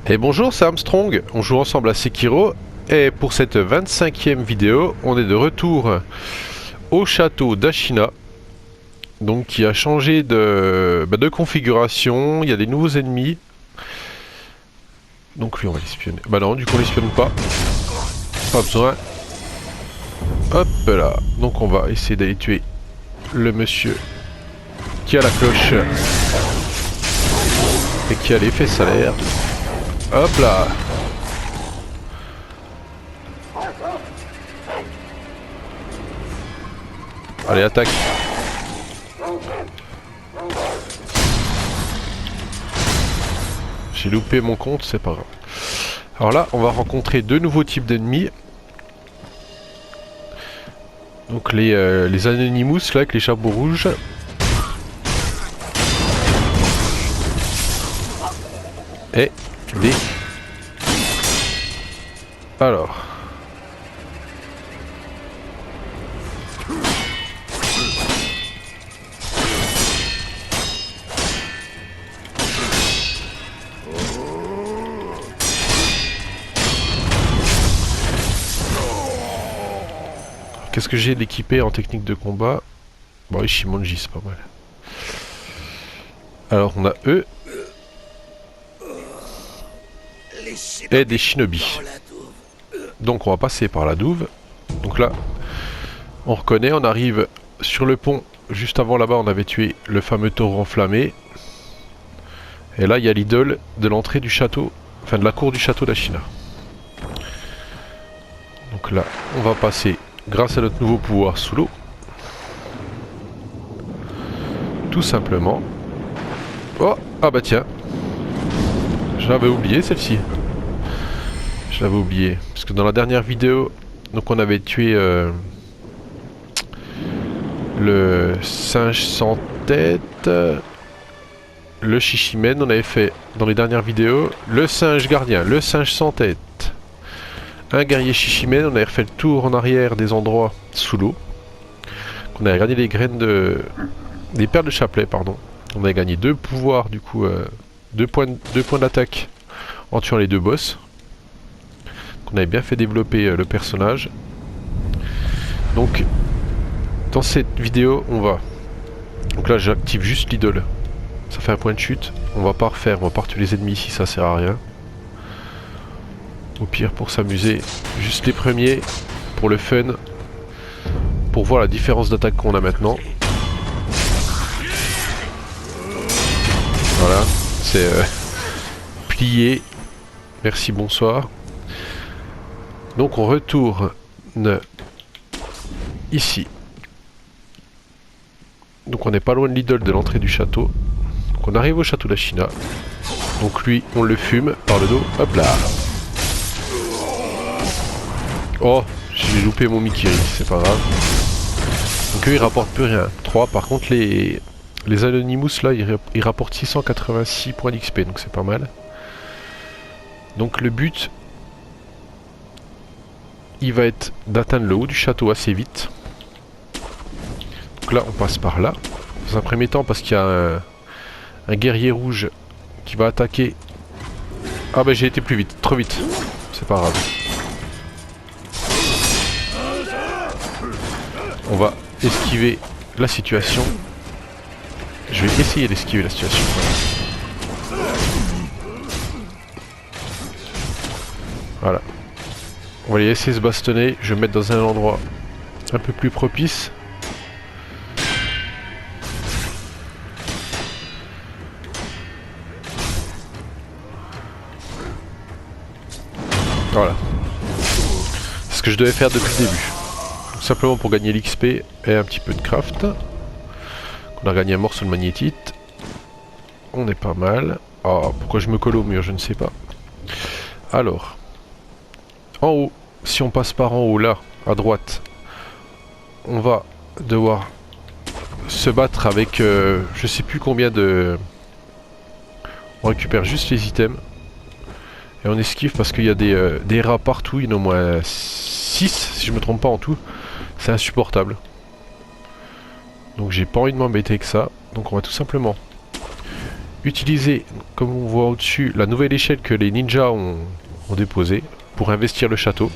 Et bonjour, c'est Armstrong, on joue ensemble à Sekiro et pour cette 25e vidéo, on est de retour au château d'Ashina, donc qui a changé de configuration, il y a des nouveaux ennemis. Donc lui on va l'espionner. Bah non, du coup on l'espionne pas. Pas besoin. Hop là. Donc on va essayer d'aller tuer le monsieur qui a la cloche et qui a l'effet salaire. Hop là. Allez, attaque. J'ai loupé mon compte, c'est pas grave. Alors là, on va rencontrer deux nouveaux types d'ennemis. Donc les Anonymous là, avec les chapeaux rouges. Et des... Alors... Qu'est-ce que j'ai d'équipé en technique de combat? Bon, Ishimonji, c'est pas mal. Alors, on a eux. Et des shinobi. Donc, on va passer par la douve. Donc là, on reconnaît, on arrive sur le pont. Juste avant, là-bas, on avait tué le fameux taureau enflammé. Et là, il y a l'idole de l'entrée du château. Enfin, de la cour du château d'Ashina. Donc là, on va passer... grâce à notre nouveau pouvoir sous l'eau. Tout simplement. Oh, ah bah tiens. Je l'avais oublié celle-ci. Je l'avais oublié. Parce que dans la dernière vidéo, donc on avait tué le singe sans tête. Le Shishimen, on avait fait dans les dernières vidéos. Le singe gardien, le singe sans tête. Un guerrier Shishimen, on avait refait le tour en arrière des endroits sous l'eau. On avait gagné les graines de... des perles de chapelet, pardon. On avait gagné 2 pouvoirs, du coup, 2 points d'attaque en tuant les 2 boss. On avait bien fait développer le personnage. Donc, dans cette vidéo, on va... Donc là, j'active juste l'idole. Ça fait un point de chute. On va pas refaire, on va pas retuer les ennemis ici, ça sert à rien. Au pire pour s'amuser, juste les premiers, pour le fun, pour voir la différence d'attaque qu'on a maintenant. Voilà, c'est plié. Merci, bonsoir. Donc on retourne ici. Donc on n'est pas loin de l'idole de l'entrée du château. Donc on arrive au château d'Ashina. Donc lui, on le fume par le dos. Hop là. Oh, j'ai loupé mon Mikiri, c'est pas grave. Donc eux ils rapportent plus rien. 3, par contre les Anonymous là ils rapportent 686 points d'XP, donc c'est pas mal. Donc le but, il va être d'atteindre le haut du château assez vite. Donc là on passe par là. Dans un premier temps parce qu'il y a un guerrier rouge qui va attaquer. Ah bah j'ai été plus vite, trop vite. C'est pas grave. On va esquiver la situation. Je vais essayer d'esquiver la situation. Voilà. On va les laisser se bastonner. Je vais me mettre dans un endroit un peu plus propice. Voilà. C'est ce que je devais faire depuis le début. Simplement pour gagner l'XP et un petit peu de craft. On a gagné un morceau de magnétite. On est pas mal. Oh, pourquoi je me colle au mur, je ne sais pas. Alors, en haut, si on passe par en haut, là, à droite, on va devoir se battre avec je sais plus combien de... On récupère juste les items. Et on esquive parce qu'il y a des rats partout. Il y en a au moins 6, si je me trompe pas en tout. C'est insupportable. Donc j'ai pas envie de m'embêter avec ça. Donc on va tout simplement utiliser, comme on voit au-dessus, la nouvelle échelle que les ninjas ont déposée pour investir le château.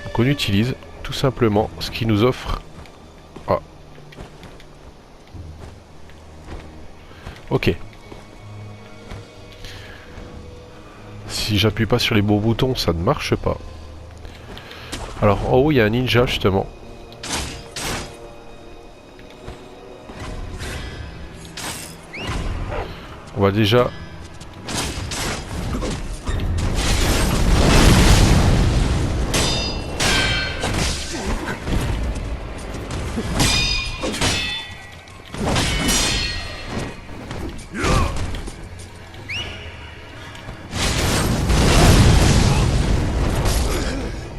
Donc on utilise tout simplement ce qui nous offre. Ah. Ok. Si j'appuie pas sur les bons boutons, ça ne marche pas. Alors en haut, il y a un ninja justement. On va déjà...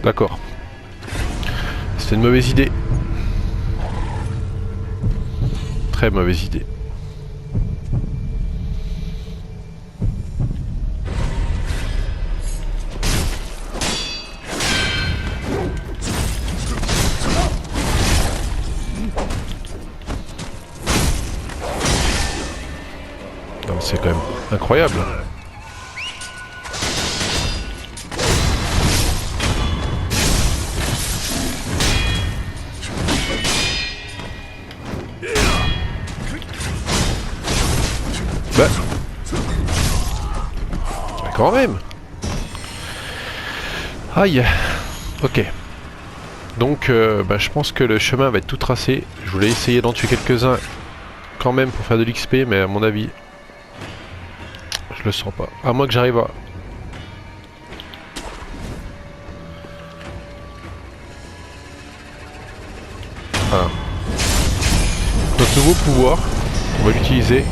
D'accord. C'était une mauvaise idée. Très mauvaise idée. C'est quand même incroyable. Bah. Quand même. Aïe. Ok. Donc bah, je pense que le chemin va être tout tracé. Je voulais essayer d'en tuer quelques-uns quand même pour faire de l'XP, mais à mon avis, je le sens pas. À moins que j'arrive à... Voilà. Notre nouveau pouvoir, on va l'utiliser.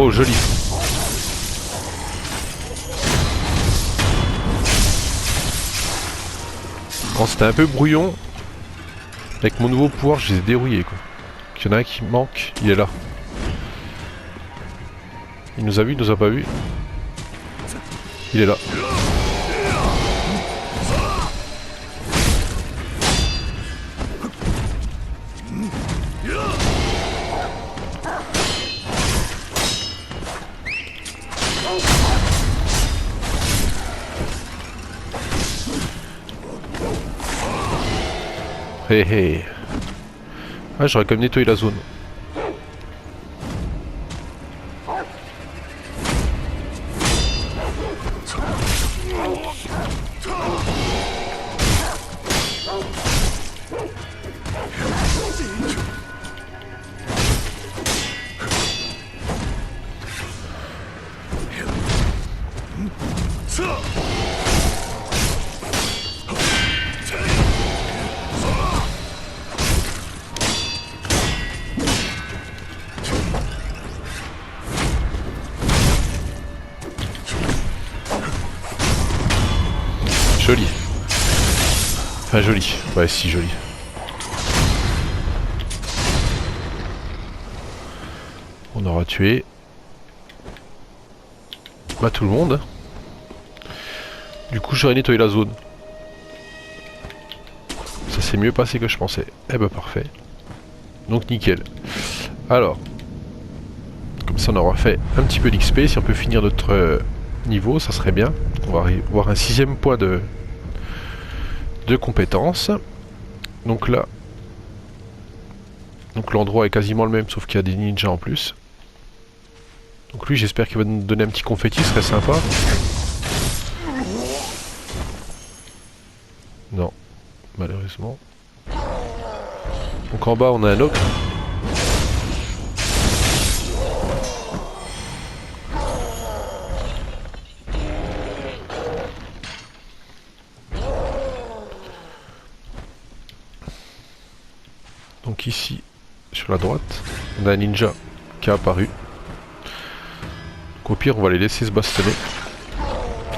Oh, joli. Bon, c'était un peu brouillon. Avec mon nouveau pouvoir, je les ai dérouillés, quoi. Il y en a un qui manque, il est là. Il nous a vu, il nous a pas vu. Il est là. Hé hé. Ah, j'aurais quand même nettoyé la zone. Joli. Enfin joli. Ouais, si joli. On aura tué bah, tout le monde. Du coup j'aurais nettoyé la zone. Ça s'est mieux passé que je pensais. Eh ben parfait. Donc nickel. Alors, comme ça on aura fait un petit peu d'XP. Si on peut finir notre niveau, ça serait bien. On va avoir un 6ème point de compétences. Donc là, donc l'endroit est quasiment le même, sauf qu'il y a des ninjas en plus. Donc lui, j'espère qu'il va nous donner un petit confetti, ce serait sympa. Non, malheureusement. Donc en bas, on a un autre. Donc ici, sur la droite. On a un ninja qui est apparu. Donc, au pire, on va les laisser se bastonner.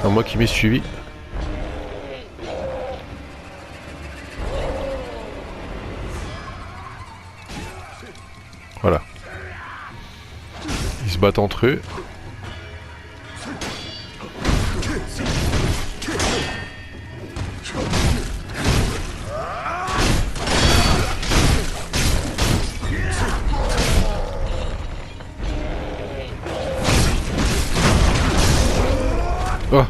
À moi qui m'ai suivi. Voilà. Ils se battent entre eux. Oh.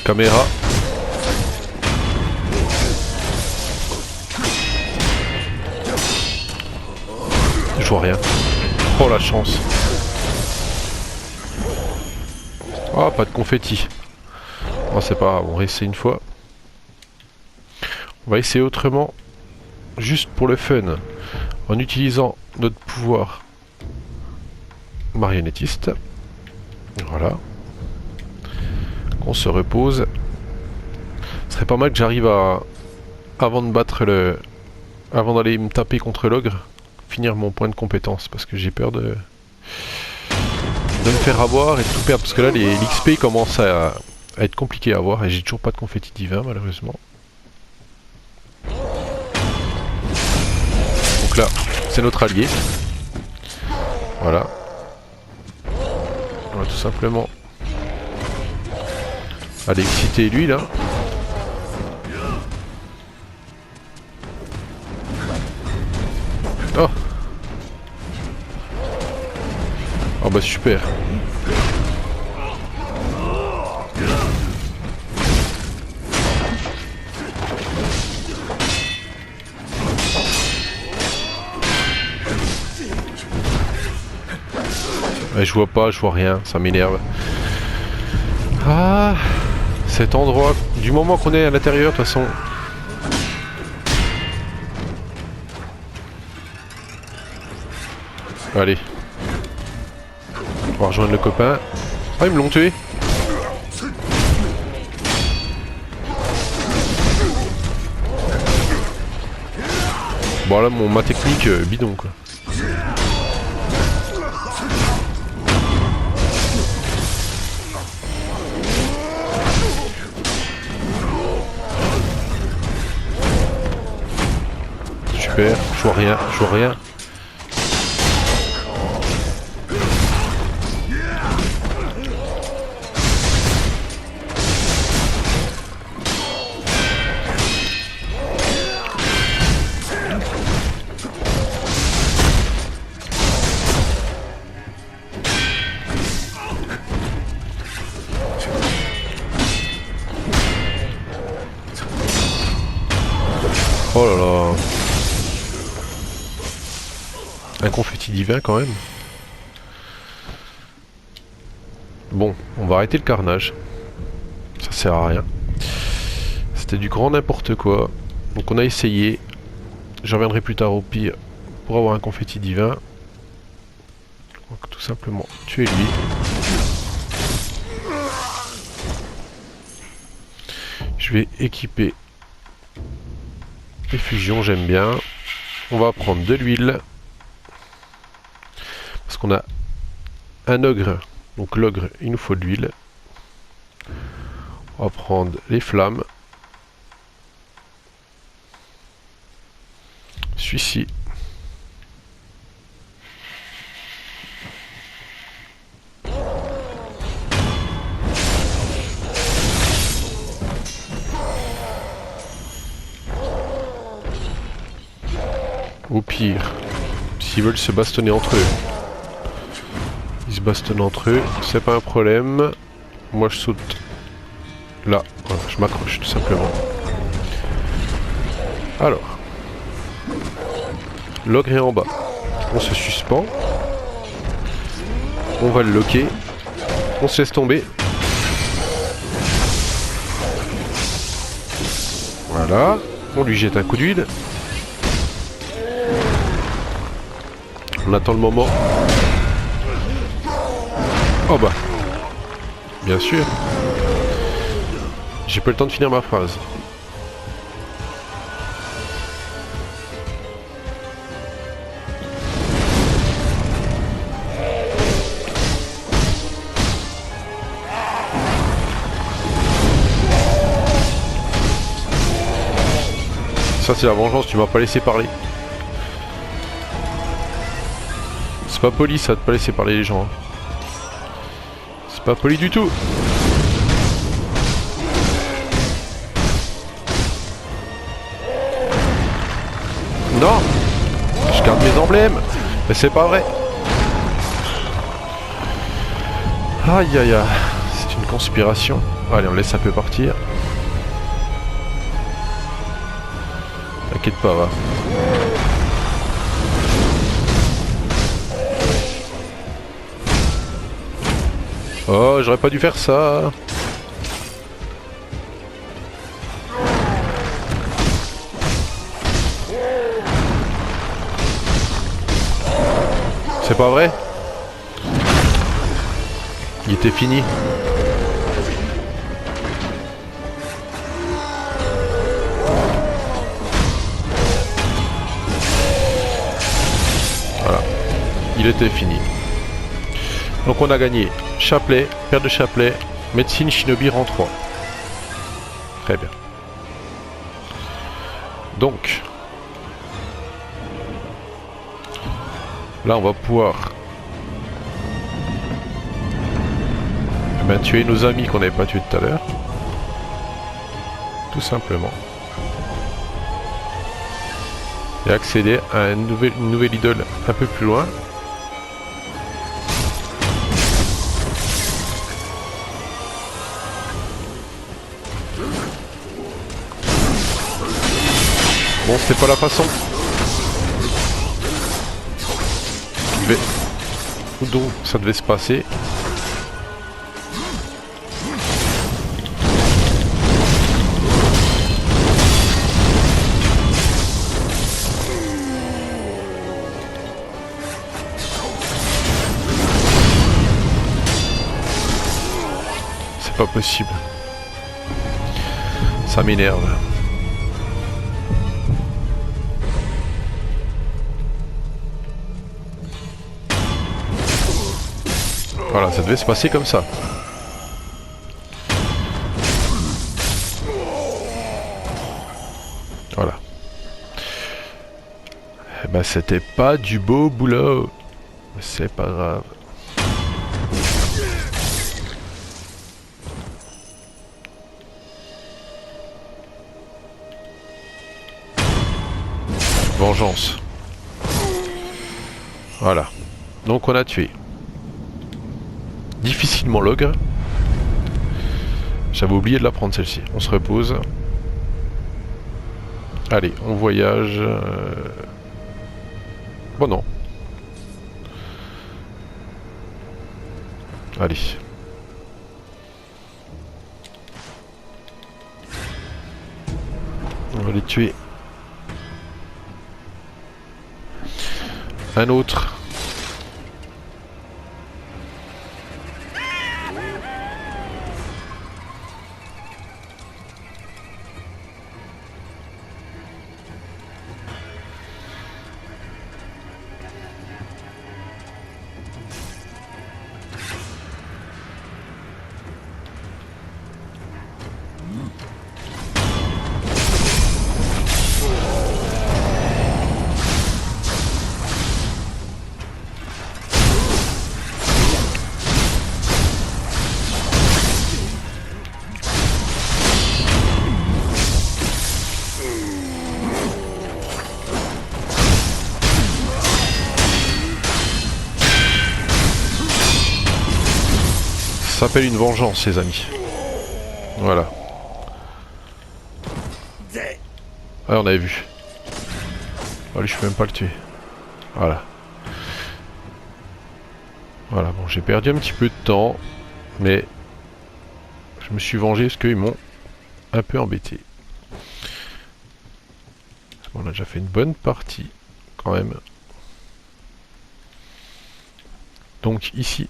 Caméra. Je vois rien. Oh la chance. Oh, pas de confetti. Oh, c'est pas grave, on réessaye une fois. On va essayer autrement, juste pour le fun, en utilisant notre pouvoir marionnettiste. Voilà. On se repose. Ce serait pas mal que j'arrive à, avant de battre le... Avant d'aller me taper contre l'ogre, finir mon point de compétence, parce que j'ai peur de me faire avoir et de tout perdre, parce que là l'XP commence à être compliqué à avoir et j'ai toujours pas de confetti divin malheureusement. Donc là, c'est notre allié. Voilà. On va tout simplement aller exciter lui là. Oh. Oh bah super. Je vois pas, je vois rien, ça m'énerve. Ah, cet endroit, du moment qu'on est à l'intérieur, de toute façon. Allez. On va rejoindre le copain. Ah, ils me l'ont tué. Bon là, ma technique bidon quoi. Super, je vois rien, je vois rien. Oh là là. Un confetti divin quand même. Bon, on va arrêter le carnage. Ça sert à rien. C'était du grand n'importe quoi. Donc on a essayé. Je reviendrai plus tard au pire pour avoir un confetti divin. Donc tout simplement tuer lui. Je vais équiper les fusions, j'aime bien. On va prendre de l'huile. Parce qu'on a un ogre. Donc l'ogre, il nous faut de l'huile. On va prendre les flammes. Celui-ci. Au pire, s'ils veulent se bastonner entre eux, ils se bastonnent entre eux, c'est pas un problème. Moi je saute là, voilà, je m'accroche tout simplement. Alors, l'ogre est en bas, on se suspend, on va le loquer, on se laisse tomber. Voilà, on lui jette un coup d'huile. On attend le moment Oh bah, bien sûr. J'ai pas le temps de finir ma phrase. Ça c'est la vengeance, tu m'as pas laissé parler. C'est pas poli ça de pas laisser parler les gens. Hein. C'est pas poli du tout. Non, je garde mes emblèmes. Mais c'est pas vrai. Aïe aïe aïe. C'est une conspiration. Allez, on laisse un peu partir. T'inquiète pas, va. Oh, j'aurais pas dû faire ça. C'est pas vrai? Il était fini. Voilà. Il était fini. Donc on a gagné chapelet, paire de chapelet, médecine, shinobi, rang 3. Très bien. Donc là on va pouvoir tuer nos amis qu'on n'avait pas tués tout à l'heure. Tout simplement. Et accéder à une nouvelle idole un peu plus loin. Bon, c'était pas la façon. Donc ça devait se passer. C'est pas possible. Ça m'énerve. Voilà, ça devait se passer comme ça. Voilà. Eh ben, c'était pas du beau boulot. C'est pas grave. Vengeance. Voilà. Donc on a tué. Difficilement l'ogre. J'avais oublié de la prendre celle-ci. On se repose. Allez, on voyage. Bon non. Allez. On va les tuer. Un autre. Ça s'appelle une vengeance, les amis. Voilà. Ah, on avait vu. Allez, je peux même pas le tuer. Voilà. Voilà, bon, j'ai perdu un petit peu de temps, mais je me suis vengé parce qu'ils m'ont un peu embêté. Bon, on a déjà fait une bonne partie, quand même. Donc ici,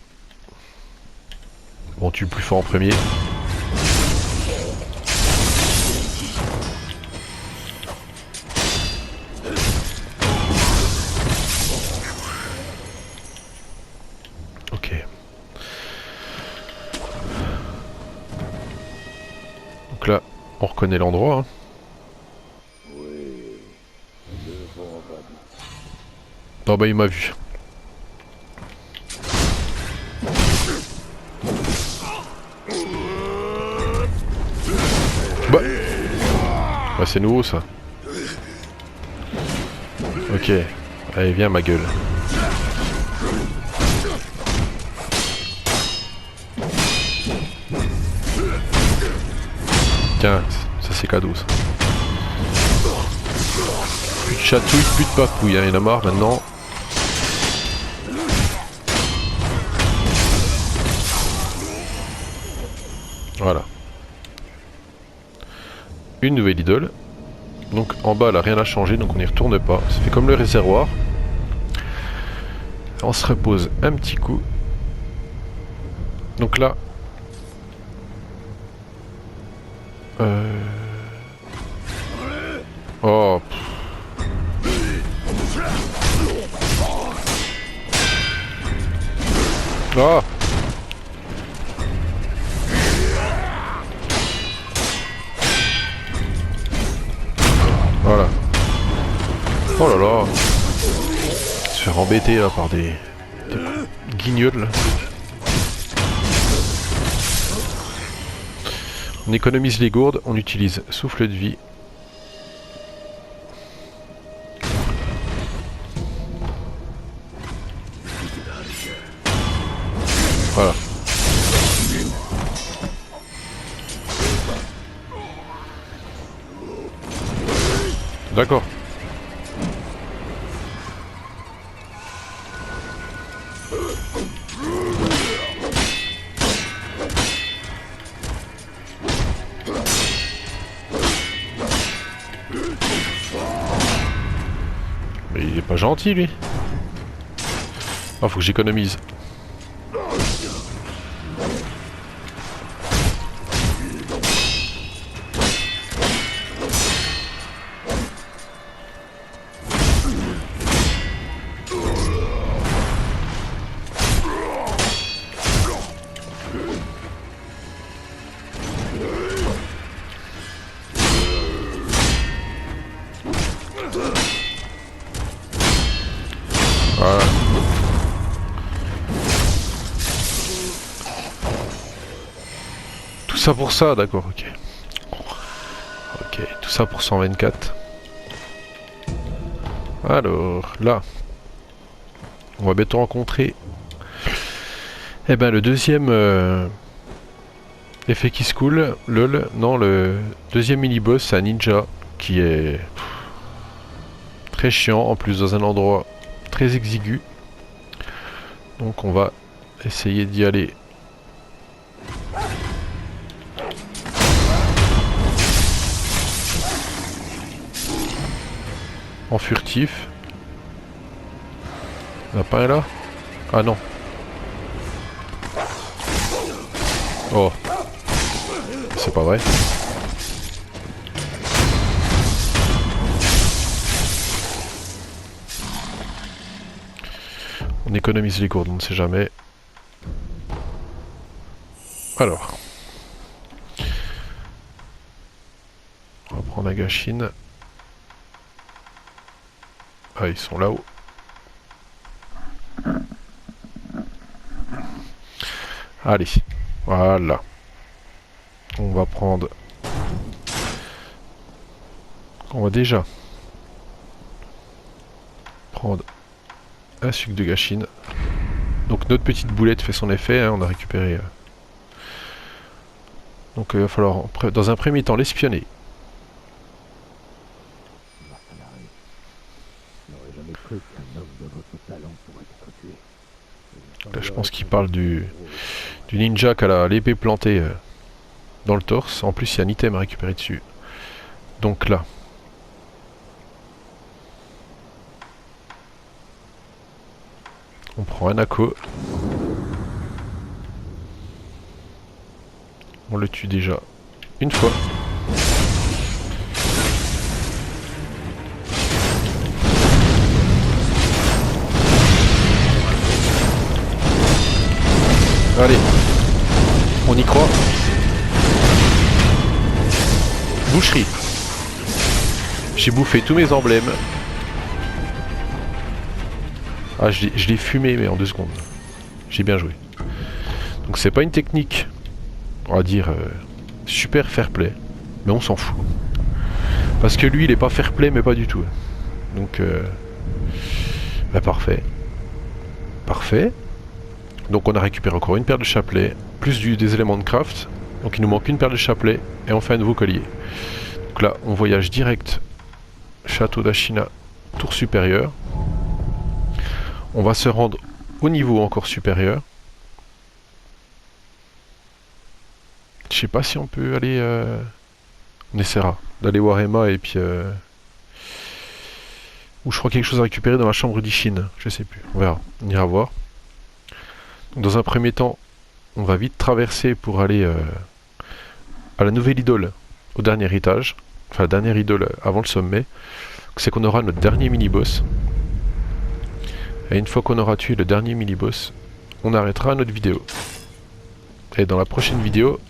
Bon, tue le plus fort en premier. Ok. Donc là, on reconnaît l'endroit. Hein. Oh bah il m'a vu. Bah, bah c'est nouveau ça. Ok. Allez viens ma gueule. Tiens, ça c'est cadeau ça. Plus de chatouille, plus de papouille, hein. Il y en a marre maintenant. Voilà. Une nouvelle idole. Donc en bas là rien n'a changé, donc on n'y retourne pas. Ça fait comme le réservoir. On se repose un petit coup. Donc là. Oh. Ah. Voilà. Oh là là. Se faire embêter là par des guignols là. On économise les gourdes, on utilise souffle de vie. Voilà. D'accord. Mais il est pas gentil lui. Ah, faut que j'économise. Voilà. Tout ça pour ça, d'accord, ok. Ok, tout ça pour 124. Alors, là. On va bientôt rencontrer... Eh ben, le deuxième... effet qui se coule, lol. Non, le deuxième mini-boss, c'est un ninja qui est... très chiant, en plus dans un endroit très exigu. Donc on va essayer d'y aller. En furtif. Il n'y en a pas un là? Ah non. Oh. C'est pas vrai. On économise les gourdes, on ne sait jamais. Alors. On va prendre la gâchine. Ah, ils sont là-haut. Allez. Voilà. On va prendre... On va déjà prendre un sucre de gâchine. Donc notre petite boulette fait son effet, hein, on a récupéré... Donc il va falloir dans un premier temps l'espionner. Là je pense qu'il parle du ninja qui a l'épée plantée dans le torse. En plus il y a un item à récupérer dessus. Donc là. On prend un Ako. On le tue déjà une fois. Allez, on y croit. Boucherie. J'ai bouffé tous mes emblèmes. Ah, je l'ai fumé, mais en 2 secondes. J'ai bien joué. Donc c'est pas une technique, on va dire, super fair play. Mais on s'en fout. Parce que lui, il est pas fair play, mais pas du tout. Donc, bah parfait. Parfait. Donc on a récupéré encore une paire de chapelets, plus des éléments de craft. Donc il nous manque une paire de chapelets, et on fait un nouveau collier. Donc là, on voyage direct. Château d'Ashina, tour supérieure. On va se rendre au niveau encore supérieur. Je sais pas si on peut aller... On essaiera d'aller voir Emma et puis... Ou je crois quelque chose à récupérer dans la chambre d'Ishin. Je sais plus. On verra. On ira voir. Donc, dans un premier temps, on va vite traverser pour aller à la nouvelle idole au dernier étage. Enfin, la dernière idole avant le sommet. C'est qu'on aura notre dernier mini-boss. Et une fois qu'on aura tué le dernier mini-boss, on arrêtera notre vidéo. Et dans la prochaine vidéo,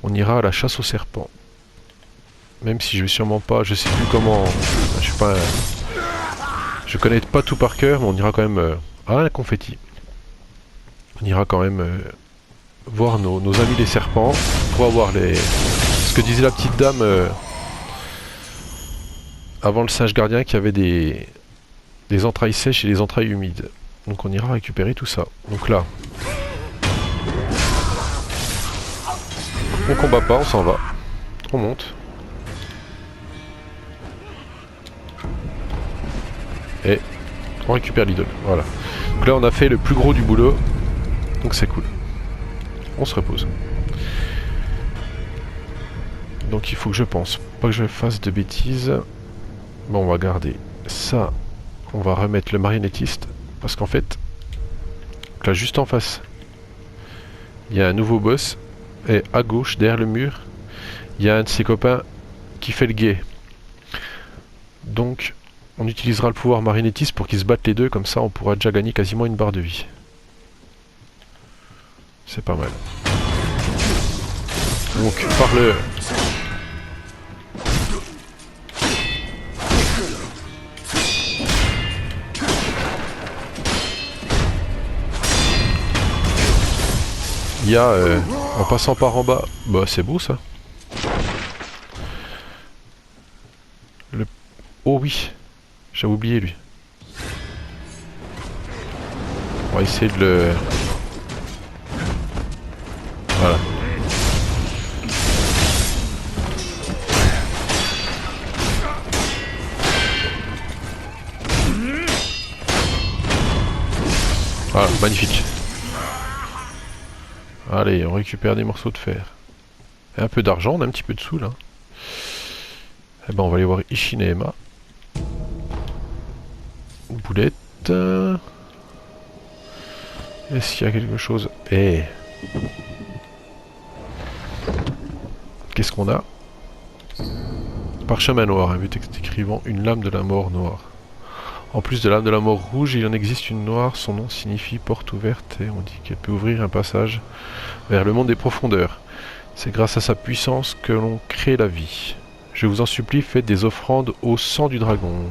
on ira à la chasse aux serpents. Même si je vais sûrement pas, je sais plus comment, je suis pas, je connais pas tout par cœur, mais on ira quand même à un confetti. On ira quand même voir nos amis les serpents pour avoir ce que disait la petite dame avant le singe gardien qui avait des entrailles sèches et des entrailles humides. Donc on ira récupérer tout ça. Donc là, on combat pas, on s'en va, on monte. Et on récupère l'idole, voilà. Donc là on a fait le plus gros du boulot, donc c'est cool. On se repose. Donc il faut que je pense, pas que je fasse de bêtises. Bon, on va garder ça, on va remettre le marionnettiste, parce qu'en fait, là juste en face, il y a un nouveau boss, et à gauche, derrière le mur, il y a un de ses copains qui fait le guet. Donc... on utilisera le pouvoir marionnettiste pour qu'ils se battent les deux, comme ça on pourra déjà gagner quasiment une barre de vie. C'est pas mal. Donc par le... il y a, en passant par en bas, bah c'est beau ça. Le... oh oui, j'avais oublié lui. On va essayer de le... voilà. Voilà, magnifique. Allez, on récupère des morceaux de fer. Et un peu d'argent, on a un petit peu de sous là. Eh ben on va aller voir Ishin et Emma. Boulette. Est-ce qu'il y a quelque chose? Eh. Qu'est-ce qu'on a? Parchemin noir, un but écrivant une lame de la mort noire. En plus de l'âme de la mort rouge, il en existe une noire, son nom signifie porte ouverte et on dit qu'elle peut ouvrir un passage vers le monde des profondeurs. C'est grâce à sa puissance que l'on crée la vie. Je vous en supplie, faites des offrandes au sang du dragon.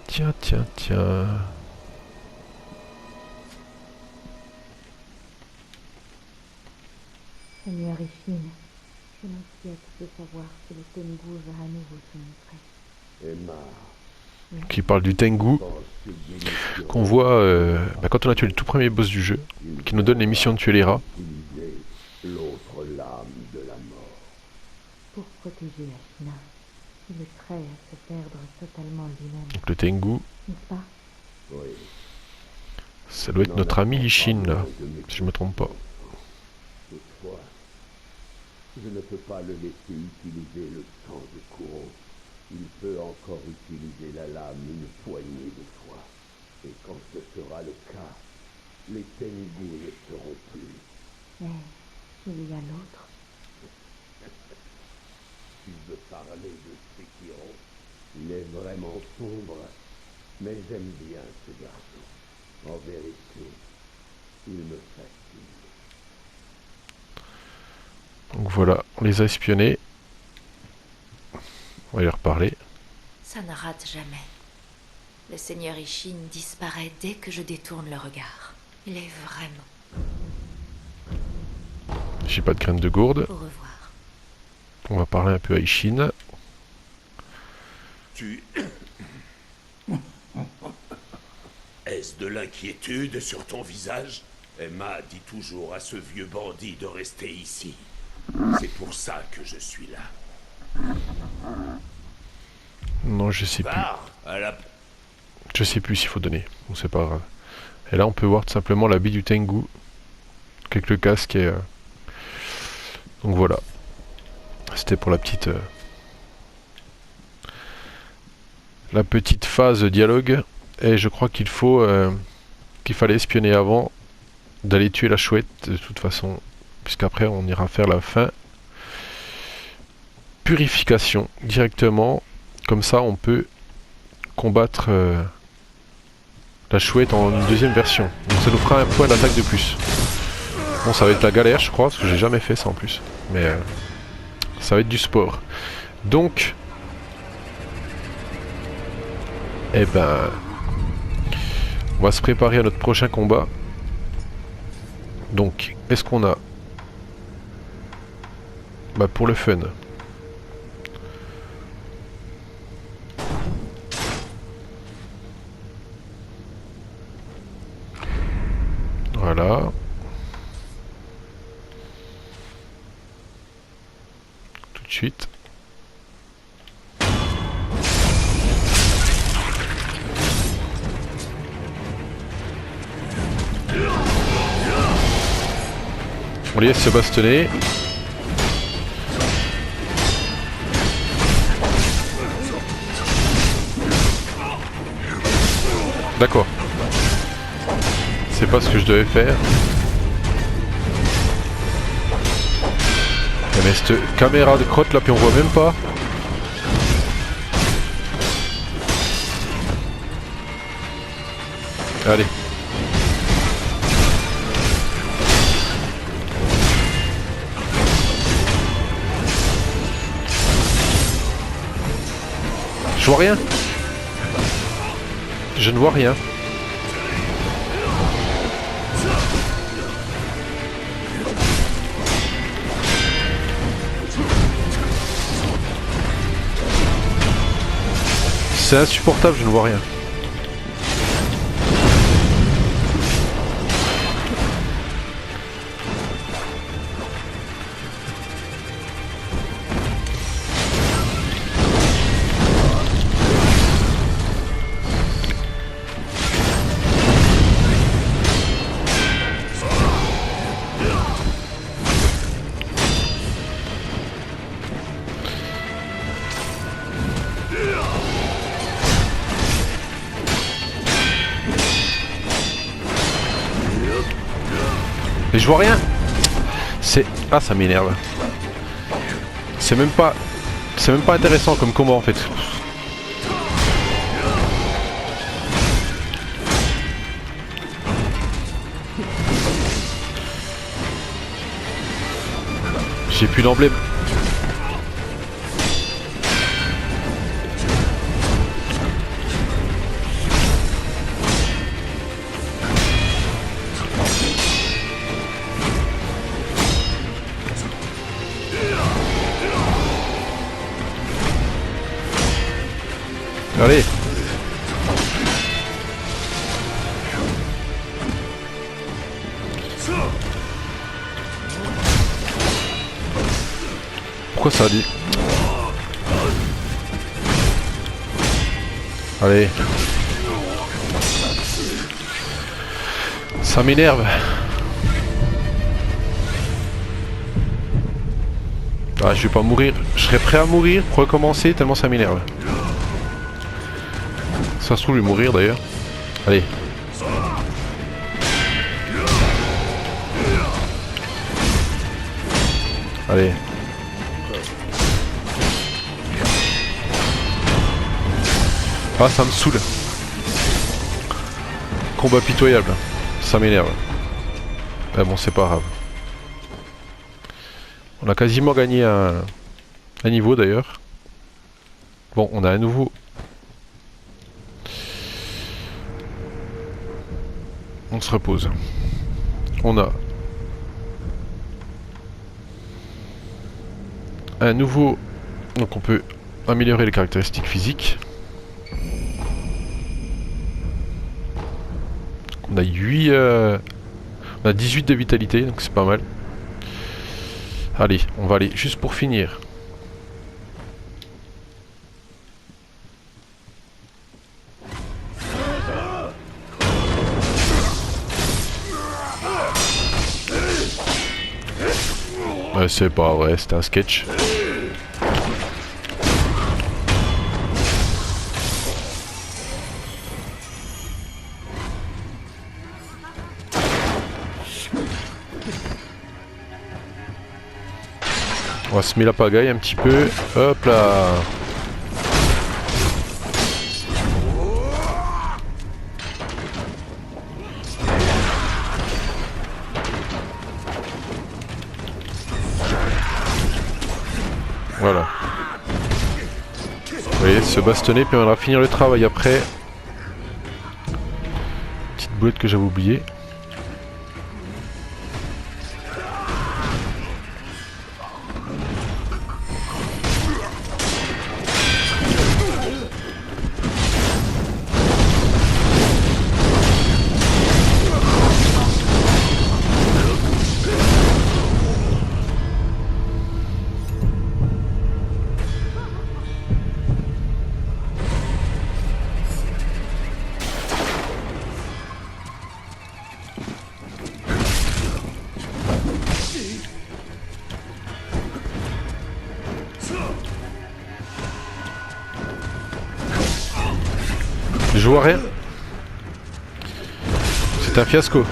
Tiens, tiens, tiens. Seigneur Ishin, je m'inquiète de savoir si le Tengu va à nouveau se montrer. Emma, Qui parle du Tengu, qu'on voit quand on a tué le tout premier boss du jeu, qui nous donne les missions de tuer les rats. utiliser l'autre lame de la mort. Pour protéger Ashina, il est prêt à se perdre totalement lui-même, Donc le Tengu, n'est-ce pas? Oui, ça doit être notre ami Ishin là, si je me trompe pas. toutefois, je ne peux pas le laisser utiliser le sang de Kuro. Il peut encore utiliser la lame une poignée de fois. Et quand ce sera le cas, les Tengu ne seront plus. Mais il y a l'autre. Tu veux parler de Sekiro? Il est vraiment sombre, mais j'aime bien ce garçon. En vérité, il me fascine. Donc voilà, on les a espionnés. On va y reparler. Ça ne rate jamais. Le seigneur Ishin disparaît dès que je détourne le regard. Il est vraiment... J'ai pas de graines de gourde. Au revoir. On va parler un peu à Ishin. Tu... Est-ce de l'inquiétude sur ton visage? Emma dit toujours à ce vieux bandit de rester ici. C'est pour ça que je suis là. Non, je sais plus. Pars à la... Je sais plus s'il faut donner. Bon, c'est pas grave. Et là, on peut voir tout simplement l'habit du Tengu. Avec le casque et... Donc voilà. C'était pour la petite... La petite phase dialogue. Et je crois qu'il faut... qu'il fallait espionner avant d'aller tuer la chouette, de toute façon. Puisqu'après, on ira faire la fin. Purification, directement. Comme ça, on peut combattre la chouette en une deuxième version. Donc ça nous fera un point d'attaque de plus. Bon, ça va être la galère, je crois, parce que j'ai jamais fait ça en plus. Mais ça va être du sport. Donc... Eh ben... On va se préparer à notre prochain combat. Donc, est-ce qu'on a... Bah, pour le fun. Voilà. Tout de suite. On les laisse se bastonner. D'accord. C'est pas ce que je devais faire. Mais cette caméra de crotte là, puis on voit même pas. Allez. Je vois rien. Je ne vois rien. C'est insupportable, je ne vois rien. Mais je vois rien. C'est... Ah, ça m'énerve. C'est même pas intéressant comme combat en fait. J'ai plus d'emblème. Allez. Pourquoi ça a dit? Allez. Ça m'énerve. Ah, je vais pas mourir. Je serais prêt à mourir pour recommencer tellement ça m'énerve. Ça se trouve, lui mourir d'ailleurs. Allez. Allez. Ah, ça me saoule. Combat pitoyable. Ça m'énerve. Mais bon, c'est pas grave. On a quasiment gagné un niveau d'ailleurs. Bon, on a un nouveau. On se repose. On a un nouveau. Donc on peut améliorer les caractéristiques physiques. On a 8... on a 18 de vitalité, donc c'est pas mal. Allez, on va aller juste pour finir. C'est pas vrai, c'était un sketch. On va se mettre la pagaille un petit peu. Hop là. Voilà. Vous voyez, se bastonner, puis on va finir le travail après. Petite boulette que j'avais oubliée. Je vois rien. C'est un fiasco.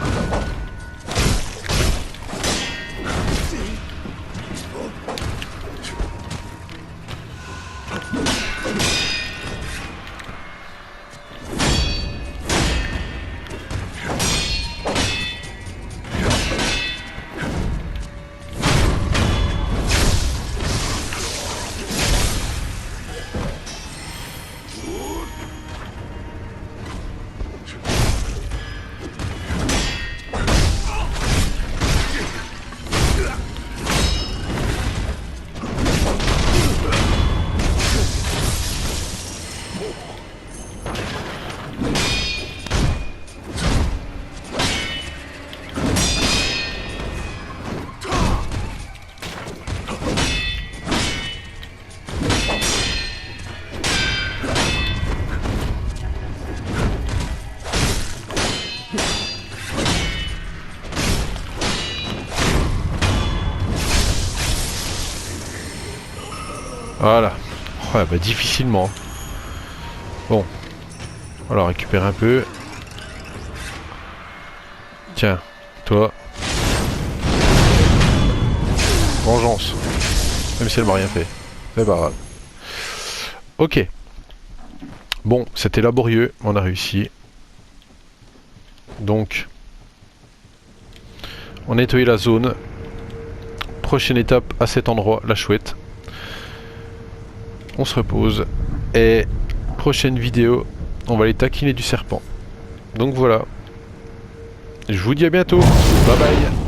Voilà. Ouais, bah difficilement. Bon. On va récupérer un peu. Tiens, toi. Vengeance. Même si elle m'a rien fait. C'est pas grave. Ok. Bon, c'était laborieux, on a réussi. Donc, on a nettoyé la zone. Prochaine étape à cet endroit, la chouette. On se repose. Et prochaine vidéo, on va aller taquiner du serpent. Donc voilà. Je vous dis à bientôt. Bye bye.